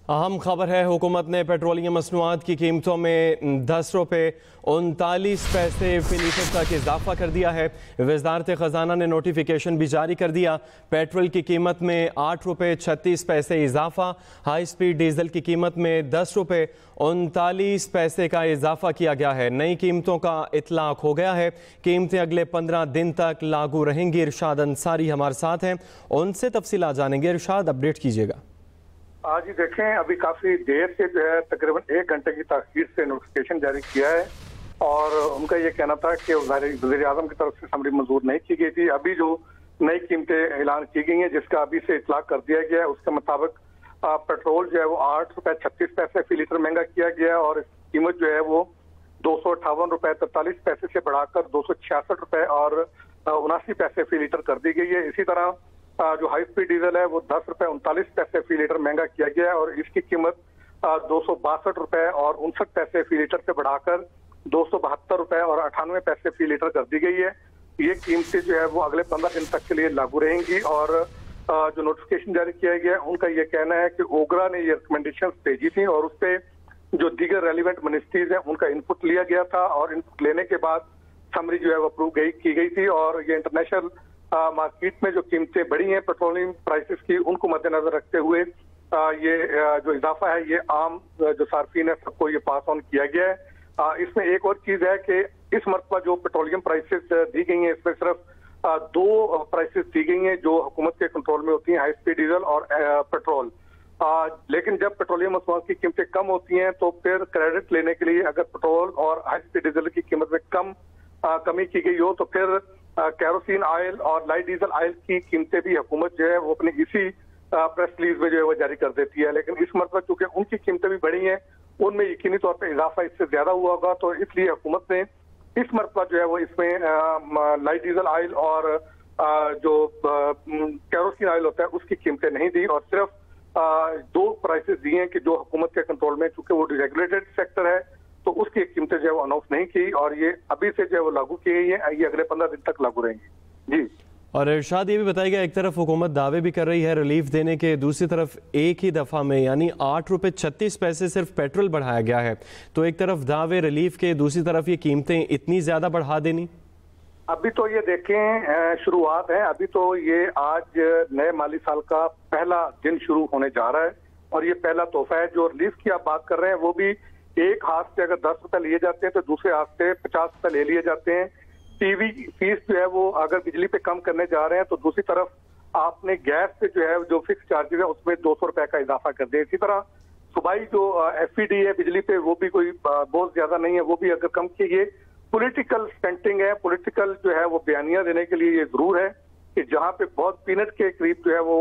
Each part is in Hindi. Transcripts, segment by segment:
अहम खबर है, हुकूमत ने पेट्रोलियम मसनूआत की कीमतों में 10 रुपये 39 पैसे फी लीटर तक इजाफा कर दिया है। वज़ारत ख़जाना ने नोटिफिकेशन भी जारी कर दिया। पेट्रोल की कीमत में 8 रुपये 36 पैसे इजाफा, हाई स्पीड डीजल की कीमत में 10 रुपये 39 पैसे का इजाफा किया गया है। नई कीमतों का इतलाक हो गया है। कीमतें अगले 15 दिन तक लागू रहेंगी। इरशाद अंसारी हमारे साथ हैं, उनसे तफसीलात जानेंगे। इरशाद, अपडेट कीजिएगा। आज ही देखें, अभी काफी देर से जो है तकरीबन 1 घंटे की ताखीर से नोटिफिकेशन जारी किया है और उनका ये कहना था कि वज़ीर आज़म की तरफ से समरी मंजूर नहीं की गई थी। अभी जो नई कीमतें ऐलान की गई हैं, जिसका अभी से इतलाक कर दिया गया है, उसके मुताबिक पेट्रोल जो है वो 8 रुपये 36 पैसे फी लीटर महंगा किया गया है और कीमत जो है वो 258 रुपये 43 पैसे से बढ़ाकर 266 रुपये और 79 पैसे फी लीटर कर दी गई है। इसी तरह जो हाई स्पीड डीजल है वो 10 रुपये 39 पैसे फी लीटर महंगा किया गया है और इसकी कीमत 262 रुपये और 59 पैसे फी लीटर से बढ़ाकर 272 रुपये और 98 पैसे फी लीटर कर दी गई है। ये कीमतें जो है वो अगले 15 दिन तक के लिए लागू रहेंगी और जो नोटिफिकेशन जारी किया गया है, उनका ये कहना है कि ओगरा ने ये रिकमेंडेशन भेजी थी और उस पर जो दीगर रेलिवेंट मिनिस्ट्रीज हैं उनका इनपुट लिया गया था और इनपुट लेने के बाद समरी जो है वो अप्रूव की गई थी और ये इंटरनेशनल मार्केट में जो कीमतें बढ़ी हैं पेट्रोलियम प्राइसेस की, उनको मद्देनजर रखते हुए ये जो इजाफा है ये आम जो सार्फिन है सबको ये पास ऑन किया गया है। इसमें एक और चीज है कि इस मरतबा जो पेट्रोलियम प्राइसेस दी गई हैं, इसमें सिर्फ 2 प्राइसेस दी गई हैं जो हुकूमत के कंट्रोल में होती हैं, हाई स्पीड डीजल और पेट्रोल। लेकिन जब पेट्रोलियम मसनूआत की कीमतें कम होती हैं तो फिर क्रेडिट लेने के लिए अगर पेट्रोल और हाई स्पीड डीजल की कीमत में कमी की गई हो तो फिर कैरोसिन ऑयल और लाइट डीजल ऑयल की कीमतें भी हुकूमत जो है वो अपनी इसी प्रेस रिलीज में जो है वो जारी कर देती है। लेकिन इस मरतबा चूंकि उनकी कीमतें भी बढ़ी हैं, उनमें यकीनी तौर पर इजाफा इससे ज्यादा हुआ होगा, तो इसलिए हुकूमत ने इस मरतबा जो है वो इसमें लाइट डीजल ऑयल और जो कैरोसिन ऑयल होता है उसकी कीमतें नहीं दी और सिर्फ 2 प्राइसेस दिए हैं कि जो हुकूमत के कंट्रोल में, चूंकि वो रेगुलेटेड सेक्टर है तो उसकी कीमतें जो है वो अनाउंस नहीं की और ये अभी से जो है वो लागू की गई है। ये अगले 15 दिन तक लागू रहेंगी। जी। और इरशाद, ये भी बताइएगा, एक तरफ हुकूमत दावे भी कर रही है रिलीफ देने के, दूसरी तरफ एक ही दफा में यानी 8 रुपये 36 पैसे सिर्फ पेट्रोल बढ़ाया गया है, तो एक तरफ दावे रिलीफ के, दूसरी तरफ ये कीमतें इतनी ज्यादा बढ़ा देनी। अभी तो ये देखें शुरुआत है, अभी तो ये आज नए माली साल का पहला दिन शुरू होने जा रहा है और ये पहला तोहफा है। जो रिलीफ की आप बात कर रहे हैं वो भी एक हाथ से अगर 10 रुपए लिए जाते हैं तो दूसरे हाथ से 50 रुपए ले लिए जाते हैं। टीवी फीस जो है वो अगर बिजली पे कम करने जा रहे हैं तो दूसरी तरफ आपने गैस पे जो है जो फिक्स चार्जेस है उसमें 200 रुपए का इजाफा कर दिया। इसी तरह सुबाई जो FED है बिजली पे वो भी कोई बहुत ज्यादा नहीं है, वो भी अगर कम की गई। पॉलिटिकल स्टंटिंग है, पॉलिटिकल जो है वो बयानियां देने के लिए ये जरूर है कि जहाँ पे बहुत पीनट के करीब जो है वो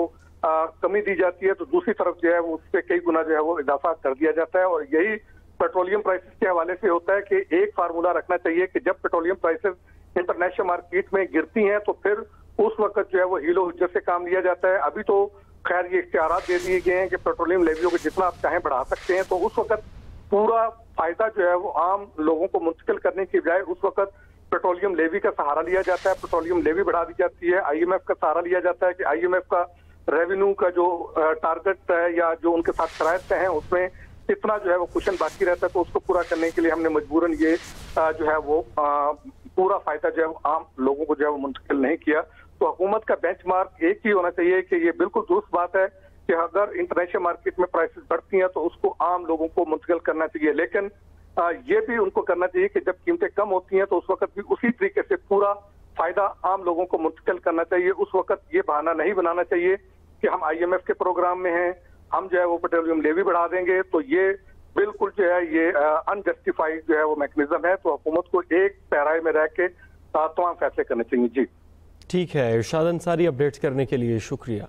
कमी दी जाती है तो दूसरी तरफ जो है वो उस पर कई गुना जो है वो इजाफा कर दिया जाता है। और यही पेट्रोलियम प्राइसेस के हवाले से होता है कि एक फार्मूला रखना चाहिए कि जब पेट्रोलियम प्राइसेस इंटरनेशनल मार्केट में गिरती हैं तो फिर उस वक्त जो है वो हीलो हुज्जत से काम लिया जाता है। अभी तो खैर ये इख्तियारात दे दिए गए हैं कि पेट्रोलियम लेवियों को जितना आप चाहें बढ़ा सकते हैं, तो उस वक्त पूरा फायदा जो है वो आम लोगों को मुंतकिल करने की बजाय उस वक्त पेट्रोलियम लेवी का सहारा लिया जाता है, पेट्रोलियम लेवी बढ़ा दी जाती है, IMF का सहारा लिया जाता है कि IMF का रेवेन्यू का जो टारगेट है या जो उनके साथ शरायत हैं उसमें इतना जो है वो कुशन बाकी रहता है, तो उसको पूरा करने के लिए हमने मजबूरन ये जो है वो पूरा फायदा जो है वो आम लोगों को जो है वो मुंतकिल नहीं किया। तो हुकूमत का बेंचमार्क एक ही होना चाहिए कि ये बिल्कुल दुरुस्त बात है कि अगर इंटरनेशनल मार्केट में प्राइसेस बढ़ती हैं तो उसको आम लोगों को मुंतकिल करना चाहिए, लेकिन ये भी उनको करना चाहिए कि जब कीमतें कम होती हैं तो उस वक्त भी उसी तरीके से पूरा फायदा आम लोगों को मुंतकिल करना चाहिए। उस वक्त ये बहाना नहीं बनाना चाहिए कि हम IMF के प्रोग्राम में हैं, हम जो है वो पेट्रोलियम लेवी बढ़ा देंगे, तो ये बिल्कुल जो है ये अनजस्टिफाइड जो है वो मैकेनिज्म है। तो हुकूमत को एक पैराए में रह के तमाम फैसले करने चाहिए। जी ठीक है, इरशाद अंसारी, अपडेट्स करने के लिए शुक्रिया।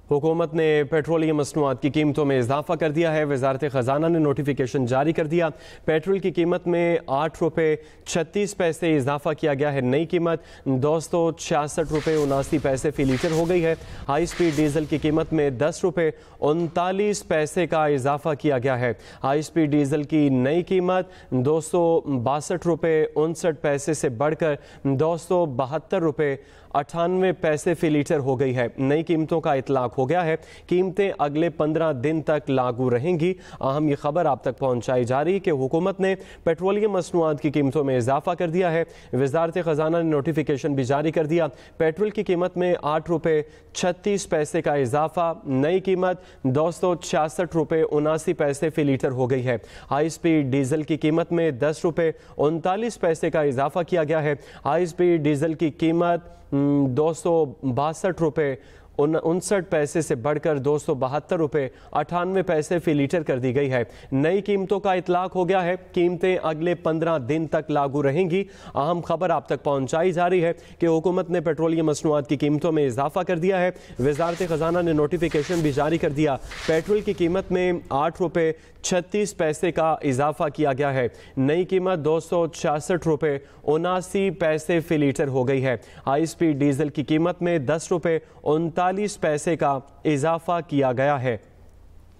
हुकूमत ने पेट्रोलियम मसनूआत की कीमतों में इजाफा कर दिया है। वज़ारत ख़जाना ने नोटिफिकेशन जारी कर दिया। पेट्रोल की कीमत में 8 रुपये 36 पैसे इजाफा किया गया है। नई कीमत 266 रुपये 79 पैसे फ़ी लीटर हो गई है। हाई स्पीड डीजल की कीमत में 10 रुपये 39 पैसे का इजाफा किया गया है। हाई स्पीड डीजल की नई कीमत 262 रुपये 59 पैसे से बढ़कर 272 रुपये 98 पैसे फी लीटर हो गई है। नई कीमतों का इतलाक हो गया है। कीमतें अगले 15 दिन तक लागू रहेंगी। अहम ये खबर आप तक पहुंचाई जा रही है कि हुकूमत ने पेट्रोलियम मसनूआत की कीमतों में इजाफा कर दिया है। वजारत खजाना ने नोटिफिकेशन भी जारी कर दिया। पेट्रोल की कीमत में 8 रुपये 36 पैसे का इजाफा। नई कीमत 266 रुपये 79 पैसे फी लीटर हो गई है। हाई स्पीड डीजल की कीमत में 10 रुपये 39 पैसे का इजाफा किया गया है। हाई स्पीड डीजल की कीमत 262 रुपये 59 पैसे से बढ़कर 272 रुपये 98 पैसे फी लीटर कर दी गई है। नई कीमतों का इतलाक हो गया है। कीमतें अगले 15 दिन तक लागू रहेंगी। अहम खबर आप तक पहुंचाई जा रही है कि हुकूमत ने पेट्रोलियम मसनूआत की कीमतों में इजाफा कर दिया है। वजारत खजाना ने नोटिफिकेशन भी जारी कर दिया। पेट्रोल की कीमत में 8 रुपये 36 पैसे का इजाफा किया गया है। नई कीमत 266 रुपये 79 पैसे फी लीटर हो गई है। हाई स्पीड डीजल की कीमत में 10 रुपये 39 पैसे का इजाफा किया गया है।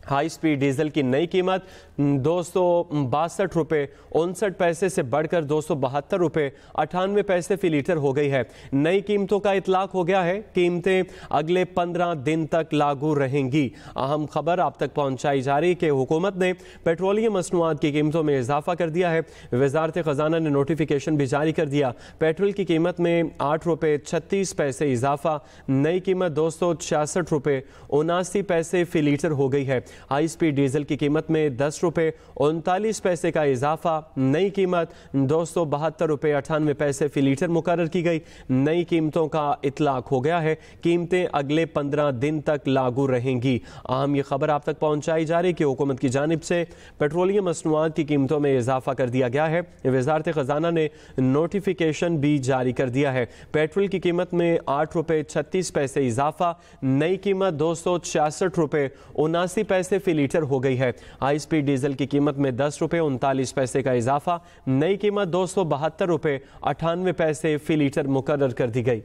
हाई स्पीड डीजल की नई कीमत 262 रुपये 59 पैसे से बढ़कर 272 रुपये 98 पैसे फी लीटर हो गई है। नई कीमतों का इतलाक हो गया है। कीमतें अगले 15 दिन तक लागू रहेंगी। अहम खबर आप तक पहुंचाई जा रही कि हुकूमत ने पेट्रोलियम मसनूआत की कीमतों में इजाफा कर दिया है। वजारत खजाना ने नोटिफिकेशन भी जारी कर दिया। पेट्रोल की कीमत में 8 रुपये 36 पैसे इजाफा। नई कीमत 266 रुपये 79 पैसे फी लीटर हो गई है। हाई स्पीड डीजल की कीमत में 10 रुपये 39 पैसे का इजाफा। नई कीमत 272 रुपये 98 पैसे फी लीटर मुकर्रर की गई। नई कीमतों का इतलाक हो गया है। कीमतें अगले 15 दिन तक लागू रहेंगी। अहम ये खबर आप तक पहुंचाई जा रही कि हुकूमत की जानिब से पेट्रोलियम मसनूआत की कीमतों में इजाफा कर दिया गया है। वजारत खजाना ने नोटिफिकेशन भी जारी कर दिया है। पेट्रोल की कीमत में 8 रुपये 36 पैसे इजाफा। नई कीमत 266 रुपये 79 पैसे फी लीटर हो गई है। हाई स्पीड डीजल की कीमत में 10 रुपये 39 पैसे का इजाफा। नई कीमत 272 रुपये 98 पैसे फी लीटर मुकर्रर कर दी गई।